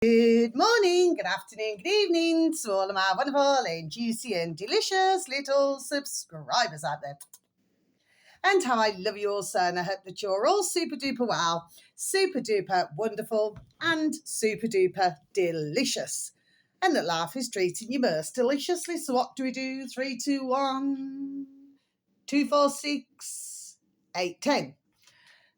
Good morning, good afternoon, good evening to all of my wonderful and juicy and delicious little subscribers out there. And how I love you all, so, and I hope that you're all super duper well, super duper wonderful, and super duper delicious. And that life is treating you most deliciously. So what do we do? 3, 2, 1, 2, 4, 6, 8, 10.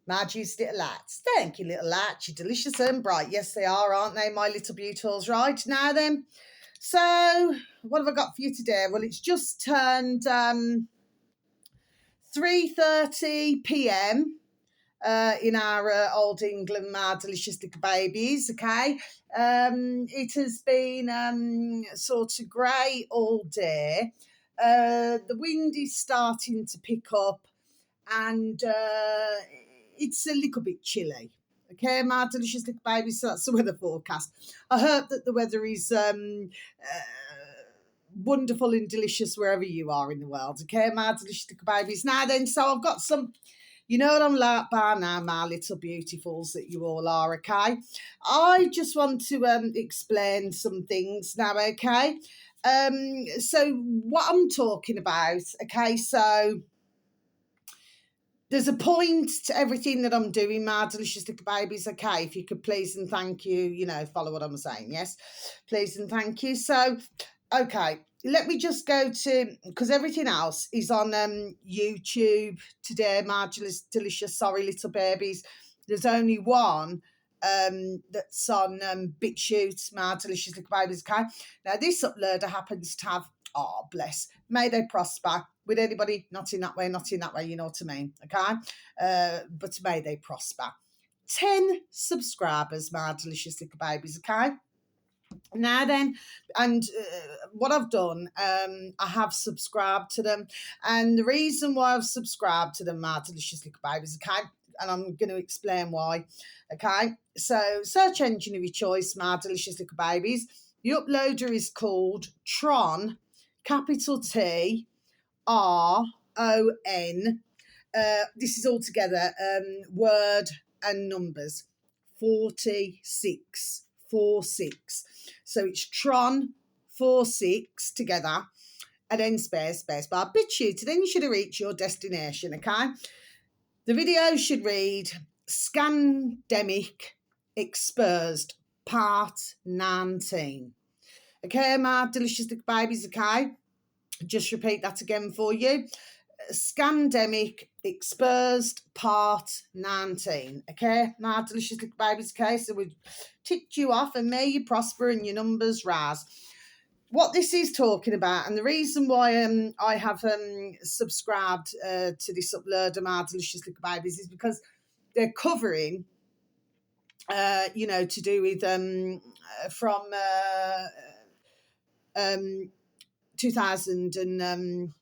My juicy little lights. Thank you, little lights. You're delicious and bright. Yes, they are, aren't they, my little beautifuls? Right, now then. So, what have I got for you today? Well, it's just turned 3:30 p.m. In our old England, my delicious little babies, okay? It has been sort of grey all day. The wind is starting to pick up, and it's a little bit chilly. Okay, my delicious little babies. So that's the weather forecast. I hope that the weather is wonderful and delicious wherever you are in the world. Okay, my delicious little babies. Now then, so I've got some, you know what I'm like by now, my little beautifuls that you all are, okay? I just want to explain some things now, okay? So what I'm talking about, okay, so there's a point to everything that I'm doing, my delicious little babies, okay? If you could please and thank you, follow what I'm saying, yes? Please and thank you. So, okay, let me just go to, because everything else is on YouTube today, my delicious, sorry, little babies. There's only one that's on BitChute, my delicious little babies, okay? Now, this uploader happens to have, oh, bless, may they prosper. With anybody, not in that way, you know what I mean, okay? But may they prosper. 10 subscribers, my delicious little babies, okay? Now then, and what I've done, I have subscribed to them. And the reason why I've subscribed to them, my delicious little babies, okay? And I'm going to explain why, okay? So, search engine of your choice, my delicious little babies. The uploader is called Tron, capital T, RON. This is all together, word and numbers. 46. So it's Tron 46 together, and then space bar. BitChute, then you should have reached your destination, okay? The video should read Scandemic Exposed Part 19. Okay, my delicious little babies, okay? Just repeat that again for you. Scandemic Exposed Part 19. Okay, my delicious little babies, okay? So we've ticked you off, and may you prosper and your numbers rise. What this is talking about, and the reason why I have subscribed to this upload, my delicious little babies, is because they're covering, to do with from 2020,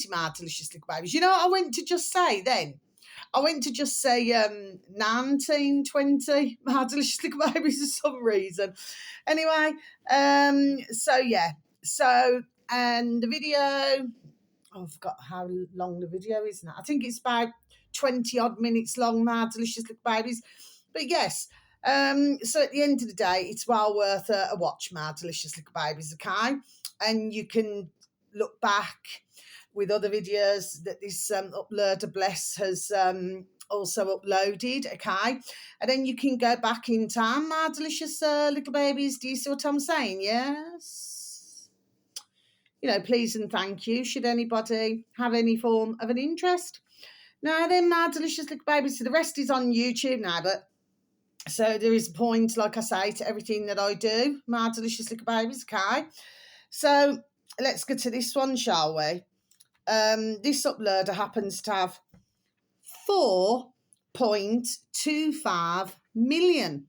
my delicious little babies. You know what I went to just say then? I went to just say 1920, my delicious little babies, for some reason. Anyway, so yeah. So, and the video, I forgot how long the video is now. I think it's about 20 odd minutes long, my delicious little babies. But yes, so at the end of the day, it's well worth a watch, my delicious little babies, okay? And you can look back with other videos that this uploader, bless, has also uploaded, okay? And then you can go back in time, my delicious little babies. Do you see what I'm saying? Yes? Please and thank you, should anybody have any form of an interest. Now then, my delicious little babies, so the rest is on YouTube now, but so there is a point, like I say, to everything that I do, my delicious little babies, okay? So let's get to this one, shall we? This uploader happens to have 4.25 million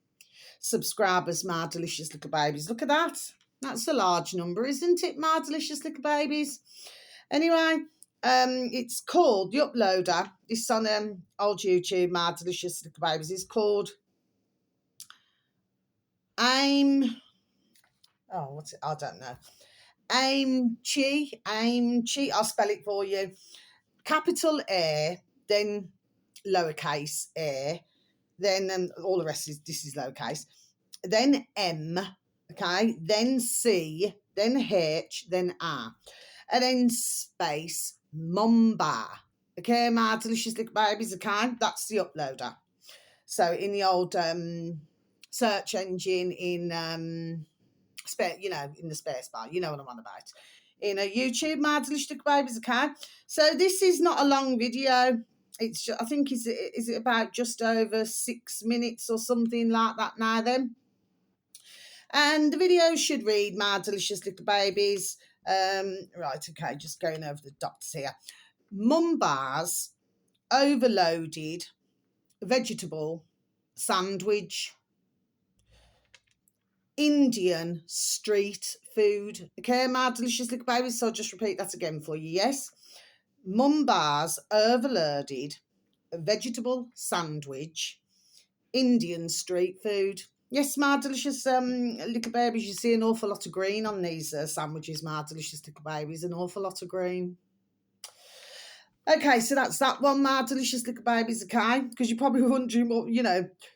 subscribers, my delicious little babies. Look at that. That's a large number, isn't it, my delicious little babies? Anyway, it's called, the uploader, this on old YouTube, my delicious little babies, is called what's it? I don't know. Aimchi. I'll spell it for you. Capital A, then lowercase a, then all the rest this is lowercase. then M, okay, then C, then H, then R, and then space Mumbar. Okay, my delicious little babies, okay, that's the uploader. So in the old search engine in in the space bar, you know what I'm on about. In a YouTube, my delicious little babies, okay. So this is not a long video. It's just, I think is it about just over 6 minutes or something like that now then. And the video should read, my delicious little babies. Right, okay, just going over the dots here. Mumbar's overloaded vegetable sandwich. Indian street food. Okay, my delicious little babies. So I'll just repeat that again for you. Yes. Mumbar's overloaded vegetable sandwich. Indian street food. Yes, my delicious little babies. You see an awful lot of green on these sandwiches, my delicious little babies. An awful lot of green. Okay, so that's that one, my delicious little babies, okay? Because you're probably wondering what,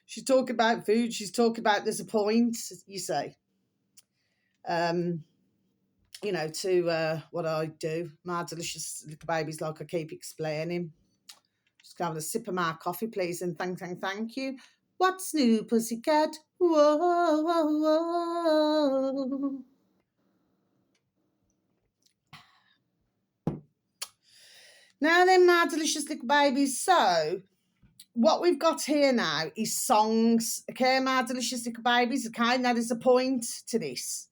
she's talking about food, she's talking about there's a point, you say. To what I do, my delicious little babies, like I keep explaining. Just having a sip of my coffee, please, and thank you. What's new, pussycat? Whoa, whoa, whoa. Now then, my delicious little babies, so what we've got here now is songs, okay, my delicious little babies, okay? Now there's a point to this.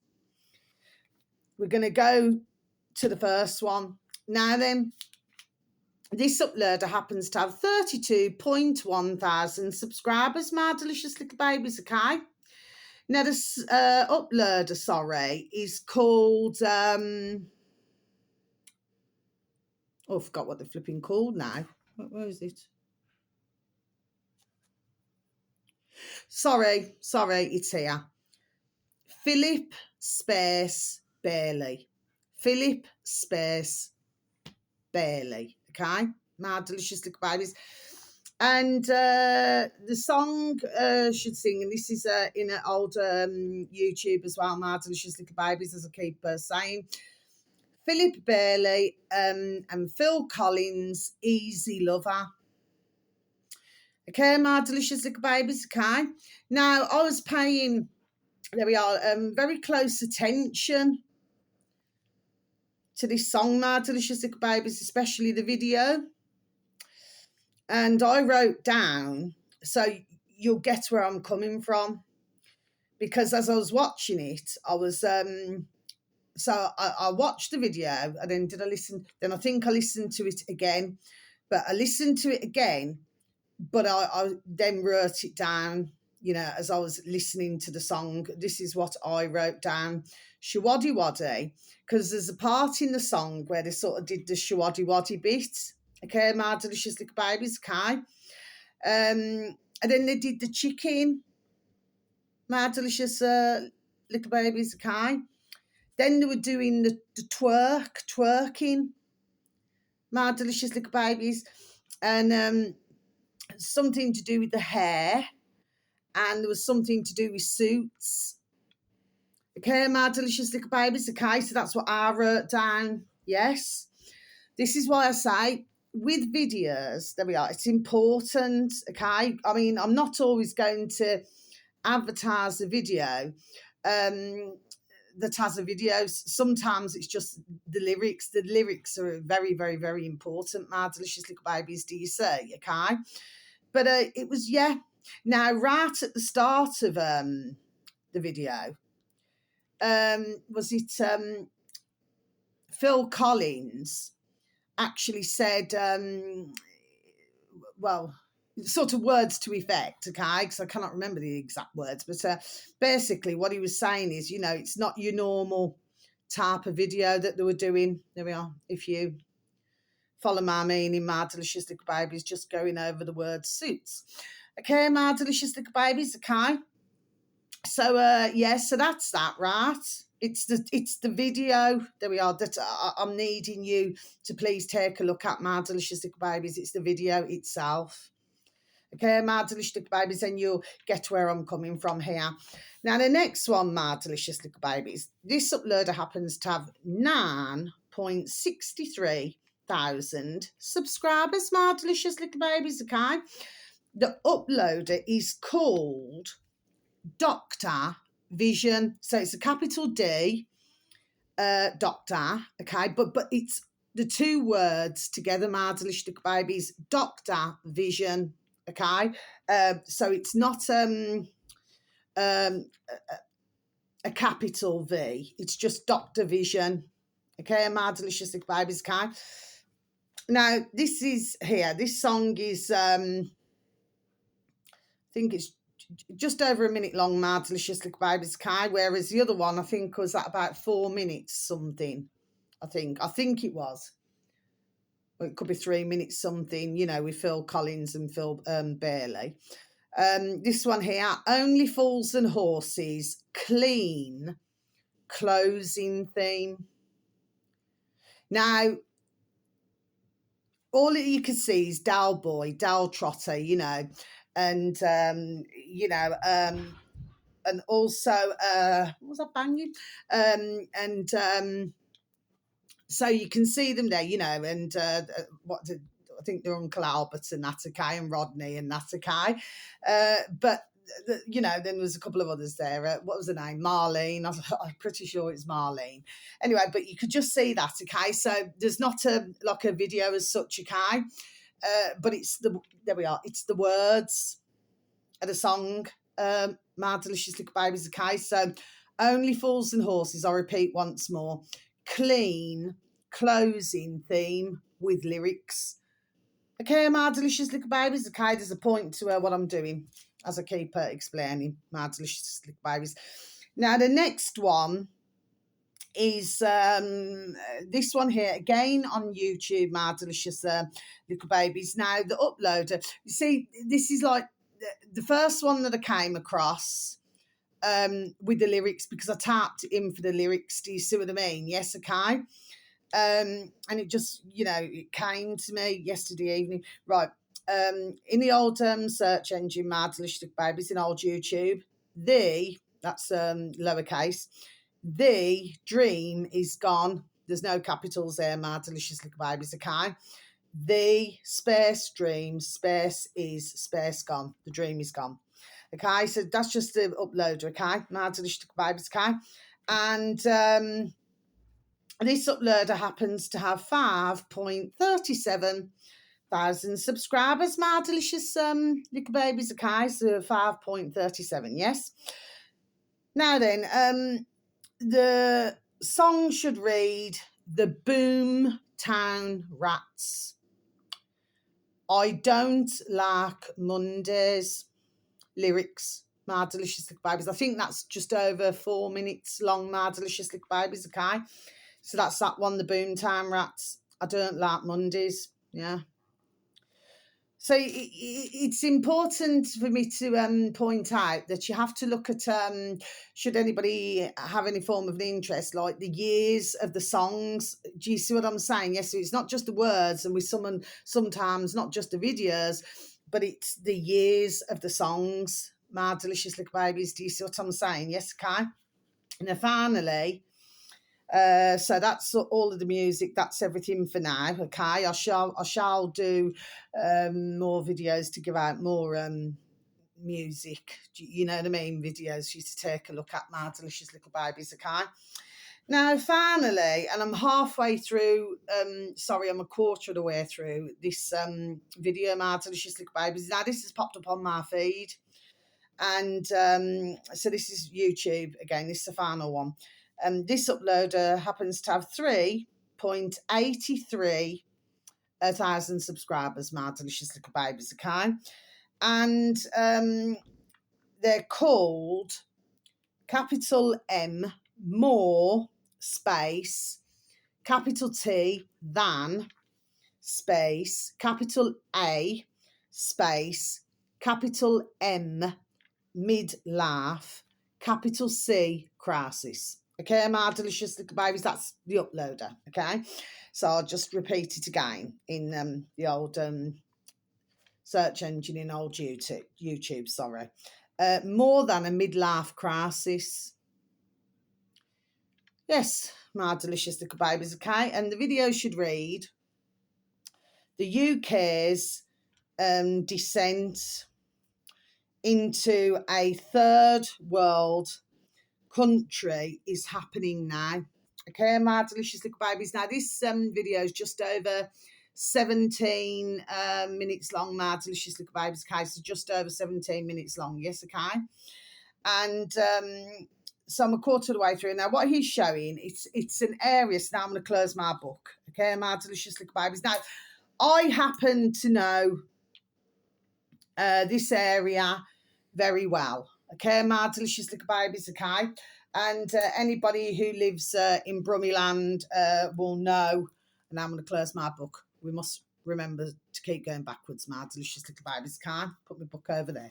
We're going to go to the first one. Now then, this uploader happens to have 32.1 thousand subscribers, my delicious little babies, okay? Now this uploader, is called... I forgot what they're flipping called now. Where is it? Sorry, it's here. Philip space Bailey. Philip space Bailey. Okay? My delicious little babies. And the song should sing, and this is in an old YouTube as well, my delicious little babies, as I keep saying. Philip Bailey and Phil Collins, Easy Lover. Okay, my delicious little babies, okay? Now, I was paying, there we are, very close attention to this song, my delicious little babies, especially the video. And I wrote down, so you'll get where I'm coming from. Because as I was watching it, I was... So I watched the video, and then did I listen? Then I think I listened to it again, but I listened to it again, but I then wrote it down, as I was listening to the song. This is what I wrote down. Shawaddy Waddy, because there's a part in the song where they sort of did the Shawaddy Waddy bit. Okay, my delicious little babies, okay? And then they did the chicken, my delicious little babies, okay? Then they were doing the twerking, my delicious little babies, and something to do with the hair, and there was something to do with suits. Okay, my delicious little babies, okay, so that's what I wrote down, yes. This is why I say, with videos, there we are, it's important, okay? I mean, I'm not always going to advertise a video, that has a video. Sometimes it's just the lyrics. The lyrics are very, very, very important, my delicious little babies, do you say, okay? But it was, yeah. Now, right at the start of the video, was it Phil Collins actually said, sort of words to effect, okay, because I cannot remember the exact words, but basically what he was saying is, it's not your normal type of video that they were doing. There we are. If you follow my meaning, my delicious little babies, just going over the word suits. Okay, my delicious little babies, okay? So, so that's that, right? It's the video, there we are, that I'm needing you to please take a look at, my delicious little babies. It's the video itself. Okay, my delicious little babies, and you'll get where I'm coming from here. Now, the next one, my delicious little babies, this uploader happens to have 9.63 thousand subscribers, my delicious little babies, okay? The uploader is called Dr. Vision. So it's a capital D, Doctor, okay? But it's the two words together, my delicious little babies, Dr. Vision, okay? So it's not a capital V. It's just Dr. Vision, okay? My delicious little babies, okay? Now, this is here. This song is, I think it's just over a minute long, my delicious little babies, okay? Whereas the other one, I think, was at about 4 minutes something. I think it was. Well, it could be 3 minutes something, you know, with Phil Collins and Phil Bailey. This one here, Only Fools and Horses, clean closing theme. Now, all that you can see is Dal Boy, Dal Trotter, you know, and you know, and also what was I banging? So you can see them there, you know, and I think they're Uncle Albert and that, okay, and Rodney and that, okay. But you know, then there's a couple of others there. What was the name? Marlene. I'm pretty sure it's Marlene. Anyway, but you could just see that, okay. So there's not like a video as such, okay. But there we are. It's the words of the song, My Delicious Little Babies, okay. So Only Fools and Horses. I'll repeat once more. Clean closing theme with lyrics. Okay, my delicious little babies. Okay, there's a point to what I'm doing as I keep explaining, my delicious little babies. Now, the next one is this one here, again on YouTube, my delicious little babies. Now, the uploader, you see, this is like the first one that I came across with the lyrics, because I tapped in for the lyrics. Do you see what I mean? Yes, okay. And it just, you know, it came to me yesterday evening. Right. In the old search engine, my delicious little babies, in old YouTube, that's lowercase, the dream is gone. There's no capitals there, my delicious little babies, okay? The space dream, space is space gone. The dream is gone. Okay, so that's just the uploader, okay? My delicious little babies, okay? And this uploader happens to have 5.37 thousand subscribers, my delicious little babies, okay? So 5.37, yes. Now then, the song should read, The Boom Town Rats. I don't like Mondays. Lyrics, my delicious little babies. I think that's just over 4 minutes long, my delicious little babies, okay? So that's that one, The Boomtown Rats. I don't like Mondays, yeah. So it's important for me to point out that you have to look at, should anybody have any form of an interest, like the years of the songs. Do you see what I'm saying? Yes, so it's not just the words, and with sometimes not just the videos, but it's the years of the songs, my delicious little babies. Do you see what I'm saying? Yes, okay. And then finally, so that's all of the music. That's everything for now. Okay, I shall do more videos to give out more music. You know what I mean? Videos for you to take a look at, my delicious little babies. Okay. Now, finally, and I'm halfway through. Sorry, I'm a quarter of the way through this video, my delicious little babies. Now, this has popped up on my feed, and so this is YouTube again. This is the final one. This uploader happens to have 3.83 thousand subscribers, my delicious little babies, okay? And they're called capital M, more, space, capital T, than, space, capital A, space, capital M, mid-laugh, capital C, crisis. Okay, my delicious little babies, that's the uploader, okay? So I'll just repeat it again in the old search engine in old YouTube, sorry. More than a midlife crisis. Yes, my delicious little babies, okay? And the video should read, the UK's descent into a third world country is happening now. Okay, my delicious little babies. Now, this video is just over 17 minutes long, my delicious little babies. Okay, so just over 17 minutes long. Yes, okay. And so I'm a quarter of the way through. Now, what he's showing, it's an area. So now I'm going to close my book. Okay, my delicious little babies. Now, I happen to know this area very well. Okay, my delicious little babies, okay? And anybody who lives in Brummyland will know, and I'm going to close my book. We must remember to keep going backwards, my delicious little babies, okay? Put my book over there.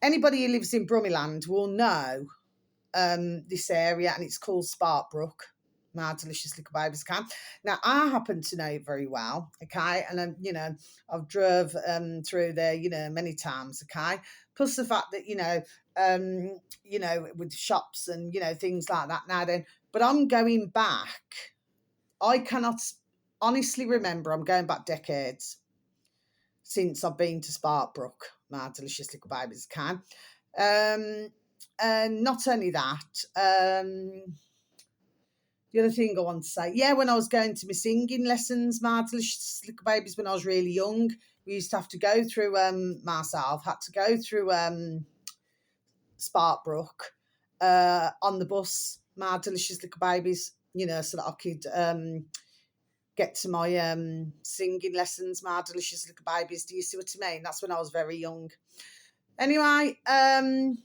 Anybody who lives in Brummyland will know this area, and it's called Sparkbrook. My delicious little babies can. Now, I happen to know it very well, okay? And, I've drove through there, many times, okay? Plus the fact that, with shops and, things like that now then. But I'm going back. I cannot honestly remember. I'm going back decades since I've been to Sparkbrook. My delicious little babies can. And not only that, the other thing I want to say, when I was going to my singing lessons, my delicious little babies, when I was really young, we used to have to go through, myself, had to go through Sparkbrook on the bus, my delicious little babies, so that I could get to my singing lessons, my delicious little babies. Do you see what I mean? That's when I was very young. Anyway, and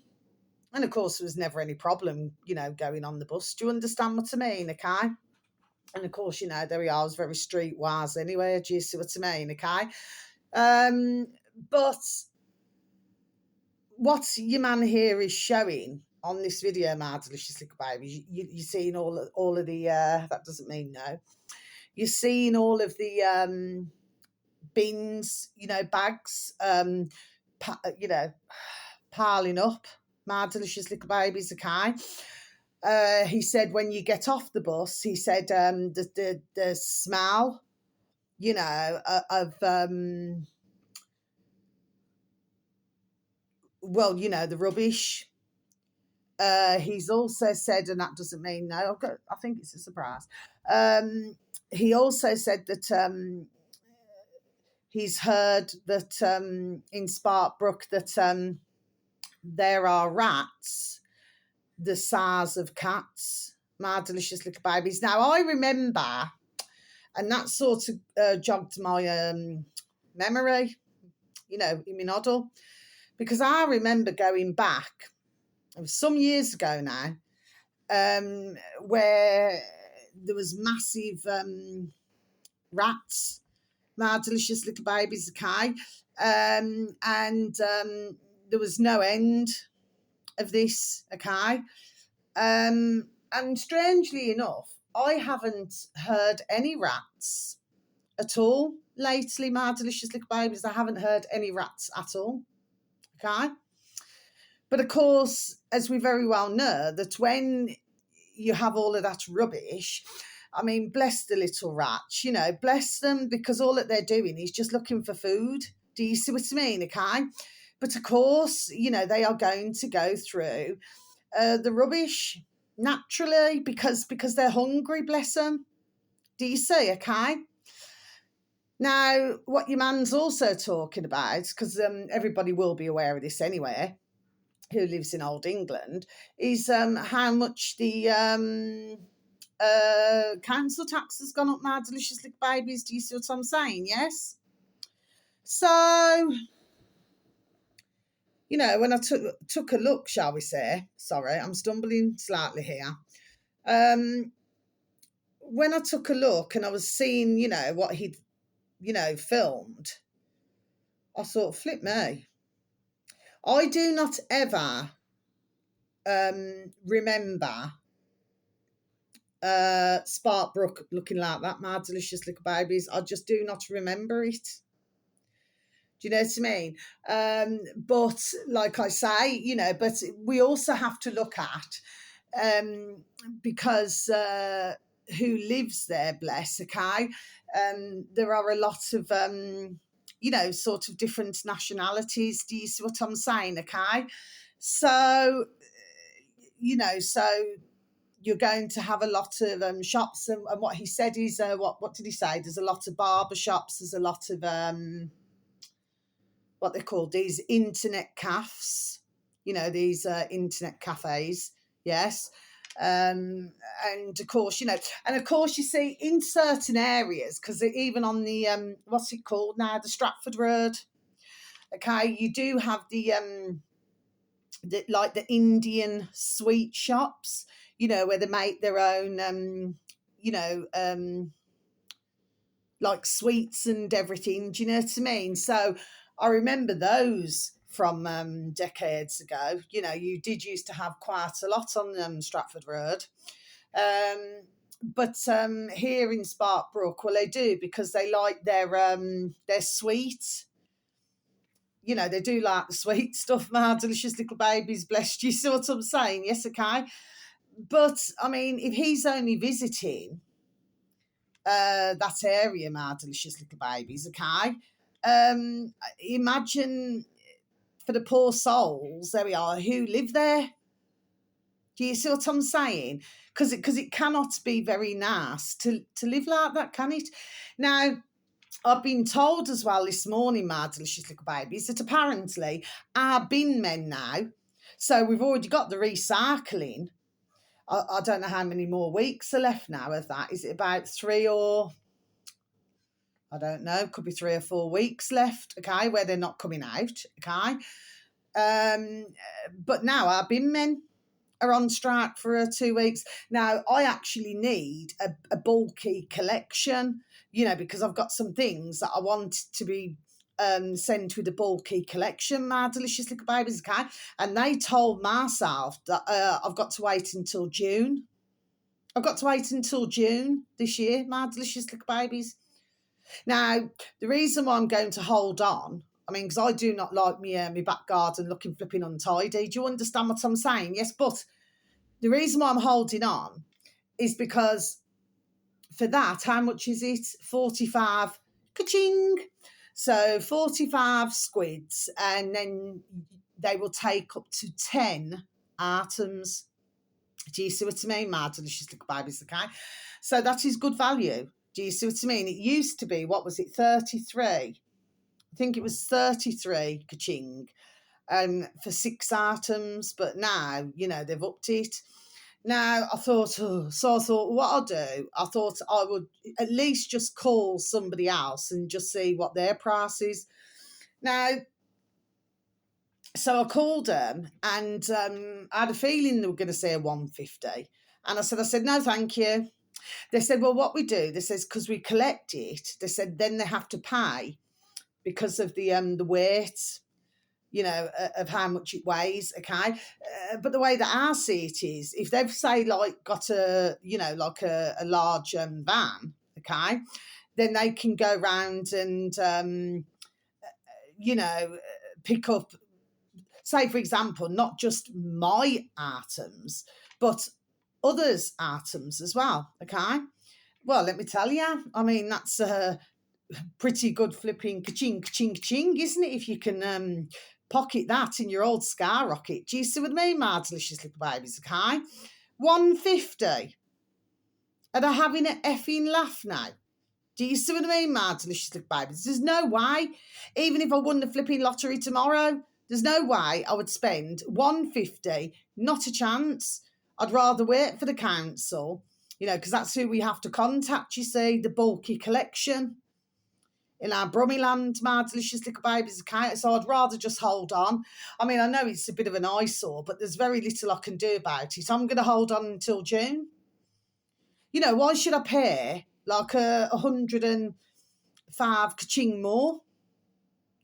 of course, there was never any problem, going on the bus. Do you understand what I mean, okay? And of course, there we are. I was very streetwise anyway. Do you see what I mean, okay? But what your man here is showing on this video, my delicious little baby, you're seeing all of the, that doesn't mean no. You're seeing all of the bins, bags, piling up. My delicious little babies, okay? He said when you get off the bus, he said the smell, of the rubbish. He's also said, and that doesn't mean no. I think it's a surprise. He also said that he's heard that in Sparkbrook that there are rats the size of cats, my delicious little babies. Now, I remember, and that sort of jogged my memory, in my noddle, because I remember going back, it was some years ago now, where there was massive rats, my delicious little babies, okay, and there was no end of this, okay, and strangely enough, I haven't heard any rats at all lately, my delicious little babies. I haven't heard any rats at all, okay. But of course, as we very well know, that when you have all of that rubbish, I mean, bless the little rats, bless them, because all that they're doing is just looking for food. Do you see what I mean, okay? But of course, they are going to go through the rubbish naturally because they're hungry, bless them. Do you see, okay? Now, what your man's also talking about, because everybody will be aware of this anyway, who lives in Old England, is how much the council tax has gone up, my delicious little babies. Do you see what I'm saying? Yes? So, when I took a look, shall we say, sorry, I'm stumbling slightly here. When I took a look and I was seeing, what he'd, filmed, I thought, flip me. I do not ever remember Sparkbrook looking like that, my delicious little babies. I just do not remember it. Do you know what I mean? But like I say, but we also have to look at, because who lives there, bless, okay? There are a lot of, sort of different nationalities. Do you see what I'm saying, okay? So, so you're going to have a lot of shops, and what he said is, what did he say? There's a lot of barber shops, there's a lot of, what they call these internet cafes, these internet cafes, yes. And of course, you see in certain areas, because even on the, what's it called now, the Stratford Road, okay, you do have the like the Indian sweet shops, where they make their own, like sweets and everything. Do you know what I mean? So I remember those from decades ago. You did used to have quite a lot on Stratford Road. But here in Sparkbrook, well, they do, because they like their sweet. They do like the sweet stuff, my delicious little babies, bless you. See what I'm saying? Yes, okay. But I mean, if he's only visiting that area, my delicious little babies, okay. Imagine for the poor souls, there we are, who live there. Do you see what I'm saying? Because it cannot be very nice to live like that, can it? Now, I've been told as well this morning, my delicious little babies, that apparently our bin men now, so we've already got the recycling. I don't know how many more weeks are left now of that. Is it about 3 or, I don't know, could be 3 or 4 weeks left, okay, where they're not coming out, okay? But now our bin men are on strike for 2 weeks. Now, I actually need a bulky collection, because I've got some things that I want to be sent with a bulky collection, my delicious little babies, okay? And they told myself that I've got to wait until June. I've got to wait until June this year, my delicious little babies. Now, the reason why I'm going to hold on, I mean, because I do not like my back garden looking flipping untidy. Do you understand what I'm saying? Yes, but the reason why I'm holding on is because for that, how much is it? 45, ka-ching. So 45 squids, and then they will take up to 10 items. Do you see what I mean, my delicious little babies, okay? So that is good value. Do you see what I mean? It used to be, what was it, 33? I think it was 33, ka-ching, for 6 items, but now, they've upped it. Now, I thought, what I'll do, I thought I would at least just call somebody else and just see what their price is. Now, so I called them, and I had a feeling they were going to say 150. And I said, no, thank you. They said, well, what we do, they says, because we collect it, they said, then they have to pay because of the weight, of how much it weighs, okay? But the way that I see it is, if they've, say, like, got a large van, okay, then they can go round and, pick up, say, for example, not just my items, but others' items as well, okay? Well, let me tell you, I mean, that's a pretty good flipping ka-ching, ka-ching, ka-ching, isn't it? If you can pocket that in your old skyrocket. Do you see what I mean, my delicious little babies, okay? 150. Are they having an effing laugh now? Do you see what I mean, my delicious little babies? There's no way, even if I won the flipping lottery tomorrow, there's no way I would spend 150, not a chance. I'd rather wait for the council, because that's who we have to contact, you see, the bulky collection in our Brummyland, my delicious little babies, okay? So I'd rather just hold on. I mean, I know it's a bit of an eyesore, but there's very little I can do about it. I'm going to hold on until June. Why should I pay like 105 ka-ching more?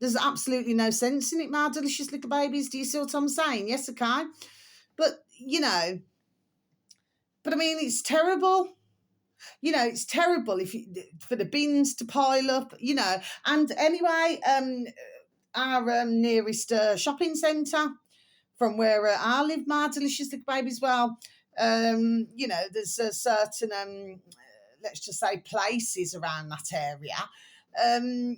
There's absolutely no sense in it, my delicious little babies. Do you see what I'm saying? Yes, okay. But, But I mean, it's terrible. You know, it's terrible for the bins to pile up, you know. And anyway, our nearest shopping centre from where I live, my delicious little babies, well, you know, there's a certain, let's just say, places around that area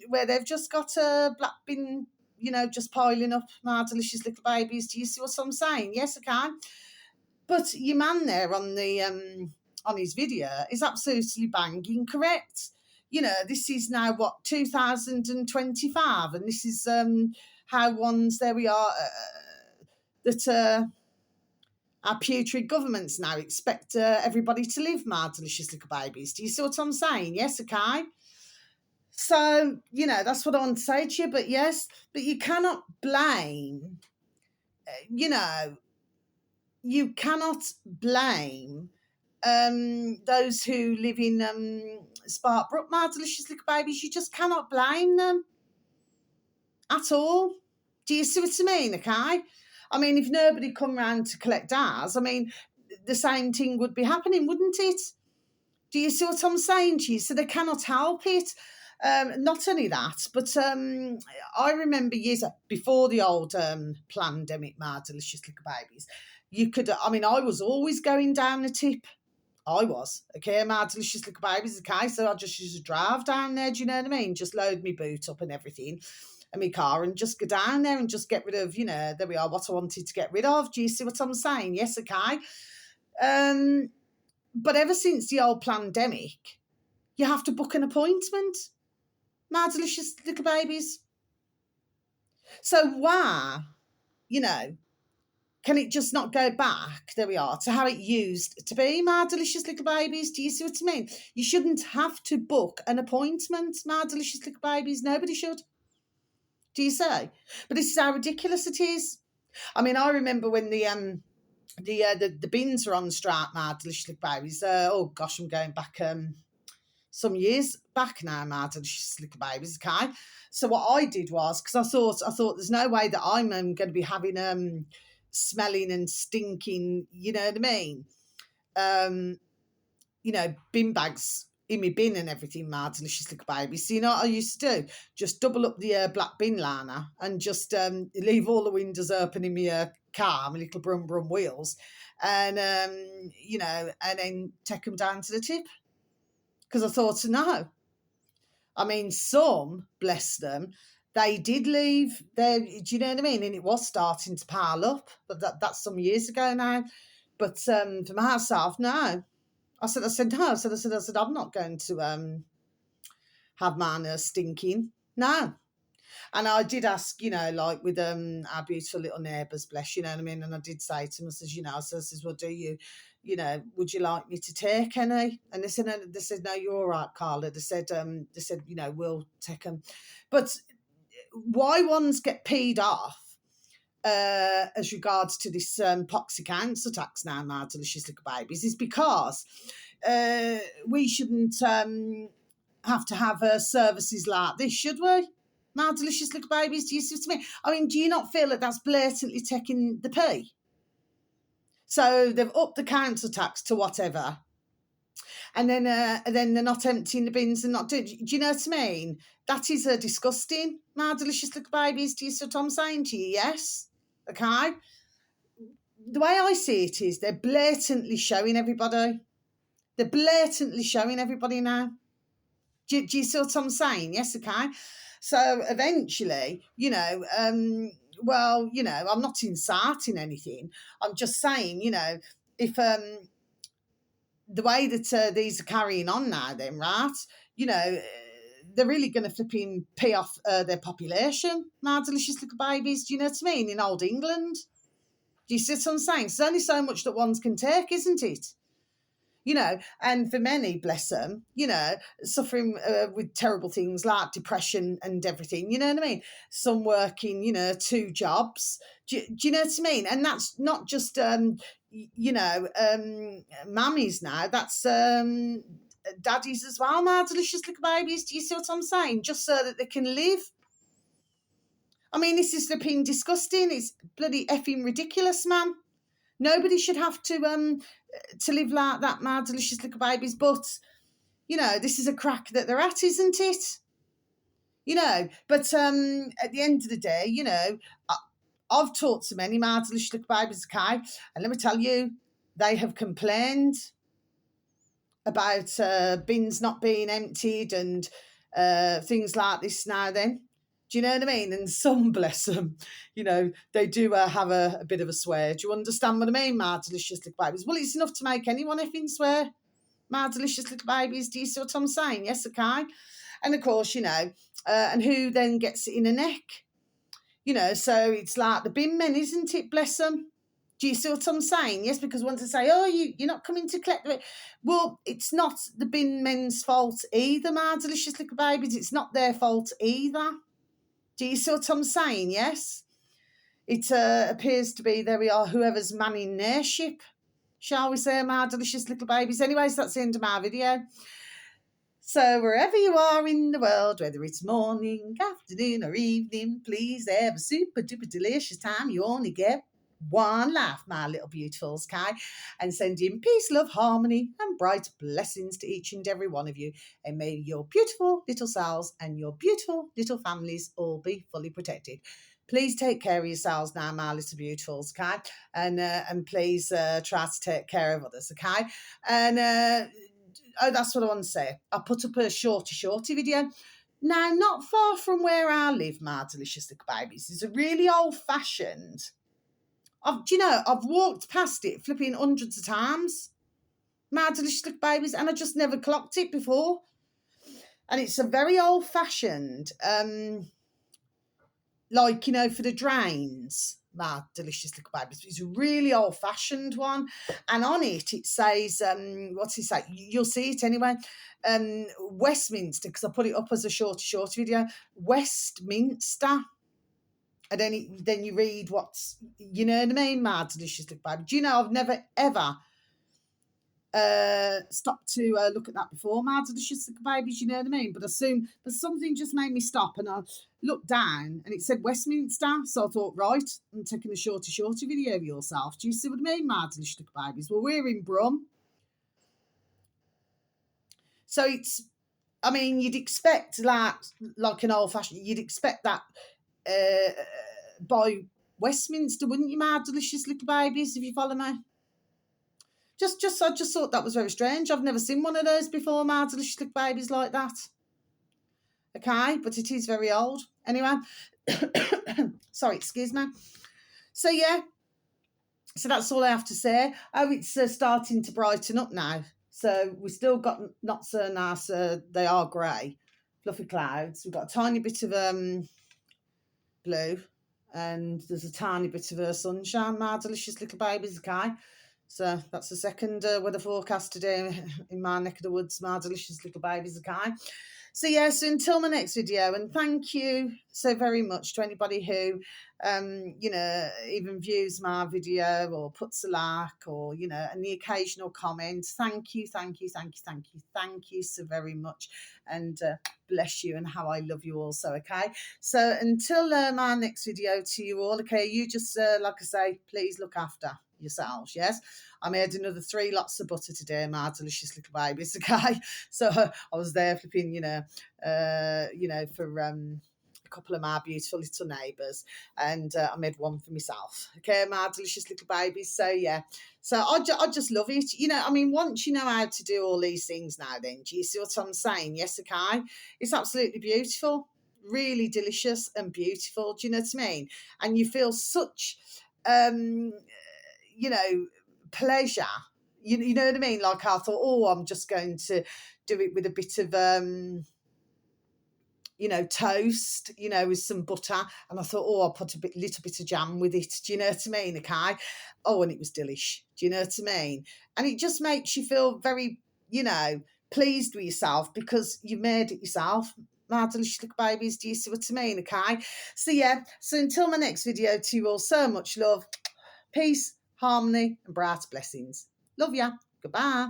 where they've just got a black bin, you know, just piling up my delicious little babies. Do you see what I'm saying? Yes, I can. But your man there on his video is absolutely banging correct. You know, this is now what, 2025, and this is how ones there we are that our putrid governments now expect everybody to live, my delicious little babies. Do you see what I'm saying? Yes, okay. So, you know, that's what I want to say to you. But yes, but you cannot blame, you know, you cannot blame those who live in Sparkbrook, my delicious little babies. You just cannot blame them at all. Do you see what I mean? Okay. I mean, if nobody come round to collect ours, I mean, the same thing would be happening, wouldn't it? Do you see what I'm saying to you? So they cannot help it. Not only that, but I remember years before the old pandemic, my delicious little babies, you could, I mean, I was always going down the tip. I was, okay, my delicious little babies, okay, so I just used to drive down there, do you know what I mean? Just load me boot up and everything, and my car, and just go down there and just get rid of, you know, there we are, what I wanted to get rid of. Do you see what I'm saying? Yes, okay. But ever since the old pandemic, you have to book an appointment, my delicious little babies. So why, you know, can it just not go back, there we are, to how it used to be, my delicious little babies? Do you see what I mean? You shouldn't have to book an appointment, my delicious little babies. Nobody should. Do you say? But this is how ridiculous it is. I mean, I remember when the bins were on strike, my delicious little babies. Oh gosh, I'm going back some years back now, my delicious little babies. Okay, so what I did was, because I thought there's no way that I'm going to be having smelling and stinking, you know what I mean? You know, bin bags in my bin and everything, my delicious little baby. So you know what I used to do? Just double up the black bin liner and just leave all the windows open in my car, my little brum brum wheels, and you know, and then take them down to the tip. Because I thought, no. I mean, some, bless them, they did leave their, do you know what I mean? And it was starting to pile up, but that's some years ago now. But for myself, no. I said, no. I said, I'm not going to have mine stinking. No. And I did ask, you know, like with our beautiful little neighbours, bless, you know what I mean? And I did say to them, I says, you know, I says, well, do you know, would you like me to take any? And they said, no, you're all right, Carla. They said, you know, we'll take them. But why ones get peed off as regards to this poxy council tax now, my delicious little babies, is because we shouldn't have to have services like this, should we? My delicious little babies, do you see what I mean? I mean, do you not feel that that's blatantly taking the pee? So they've upped the council tax to whatever, and then they're not emptying the bins and not doing. Do you know what I mean? That is disgusting, my delicious little babies. Do you see what I'm saying to you? Yes, okay. The way I see it is they're blatantly showing everybody. They're blatantly showing everybody now. Do you see what I'm saying? Yes, okay. So eventually, you know, well, you know, I'm not inciting anything. I'm just saying, you know, if the way that these are carrying on now, then, right, you know, they're really going to flipping pay off their population, my delicious little babies. Do you know what I mean? In old England. Do you see what I'm saying? There's only so much that ones can take, isn't it? You know, and for many, bless them, you know, suffering with terrible things like depression and everything, you know what I mean? Some working, you know, 2 jobs. Do you know what I mean? And that's not just, you know, mummies now, that's daddies as well, my delicious little babies. Do you see what I'm saying? Just so that they can live. I mean, this is flipping disgusting. It's bloody effing ridiculous, man. Nobody should have to live like that, my delicious little babies. But, you know, this is a crack that they're at, isn't it? You know, but at the end of the day, you know, I've talked to many my delicious little babies, okay? And let me tell you, they have complained about bins not being emptied and things like this now then. Do you know what I mean? And some, bless them, you know, they do have a bit of a swear. Do you understand what I mean, my delicious little babies? Well, it's enough to make anyone effing swear, my delicious little babies. Do you see what I'm saying? Yes, okay. And of course, you know, and who then gets it in a neck? You know, so it's like the bin men, isn't it? Bless them. Do you see what I'm saying? Yes, because once I say, oh, you're not coming to collect it. Well, it's not the bin men's fault either, my delicious little babies. It's not their fault either. Do you see what I'm saying? Yes. It appears to be, there we are, whoever's manning their ship, shall we say, my delicious little babies. Anyways, that's the end of my video. So wherever you are in the world, whether it's morning, afternoon or evening, please have a super duper delicious time. You only get one life, my little beautifuls, okay? And sending peace, love, harmony and bright blessings to each and every one of you. And may your beautiful little selves and your beautiful little families all be fully protected. Please take care of yourselves now, my little beautifuls, okay? And please try to take care of others, okay? And oh, that's what I want to say. I put up a shorty video. Now, not far from where I live, my delicious little babies, is a really old-fashioned. Do you know, I've walked past it flipping hundreds of times, my delicious little babies, and I just never clocked it before. And it's a very old-fashioned, like, you know, for the drains, my delicious little babies. It's a really old-fashioned one. And on it, it says, what's it say? You'll see it anyway. Westminster, because I put it up as a shorty video. Westminster. And then you read what's, you know what I mean, my delicious little baby. Do you know, I've never, ever stopped to look at that before, my delicious little babies, you know what I mean? But something just made me stop, and I looked down and it said Westminster. So I thought, right, I'm taking a shorty video of yourself. Do you see what I mean, my delicious little babies? Well, we're in Brum. So it's, I mean, you'd expect like an old-fashioned, you'd expect that by Westminster, wouldn't you, my delicious little babies, if you follow me? I just thought that was very strange. I've never seen one of those before, my delicious little babies, like that. Okay, but it is very old. Anyway, sorry, excuse me. So, yeah, so that's all I have to say. Oh, it's starting to brighten up now. So we've still got not so nice, they are grey, fluffy clouds. We've got a tiny bit of blue, and there's a tiny bit of sunshine, my delicious little babies, okay? So that's the second weather forecast today in my neck of the woods, my delicious little babies, okay? So, yeah, so until my next video, and thank you so very much to anybody who, you know, even views my video or puts a like or, you know, and the occasional comment. Thank you so very much. And bless you, and how I love you also, okay? So until my next video to you all, okay, you just, like I say, please look after yourselves, yes? I made another 3 lots of butter today, my delicious little babies, okay? So I was there flipping, you know, for a couple of my beautiful little neighbours, and I made one for myself, okay, my delicious little babies. So, yeah, so I just love it. You know, I mean, once you know how to do all these things now, then, do you see what I'm saying? Yes, okay? It's absolutely beautiful, really delicious and beautiful, do you know what I mean? And you feel such, you know, pleasure. You know what I mean? Like, I thought, oh, I'm just going to do it with a bit of, you know, toast, you know, with some butter. And I thought, oh, I'll put a little bit of jam with it. Do you know what I mean? Okay. Oh, and it was delish. Do you know what I mean? And it just makes you feel very, you know, pleased with yourself because you made it yourself. My delicious little babies, do you see what I mean? Okay. So, yeah. So until my next video, to you all, so much love, peace, harmony and bright blessings. Love ya. Goodbye.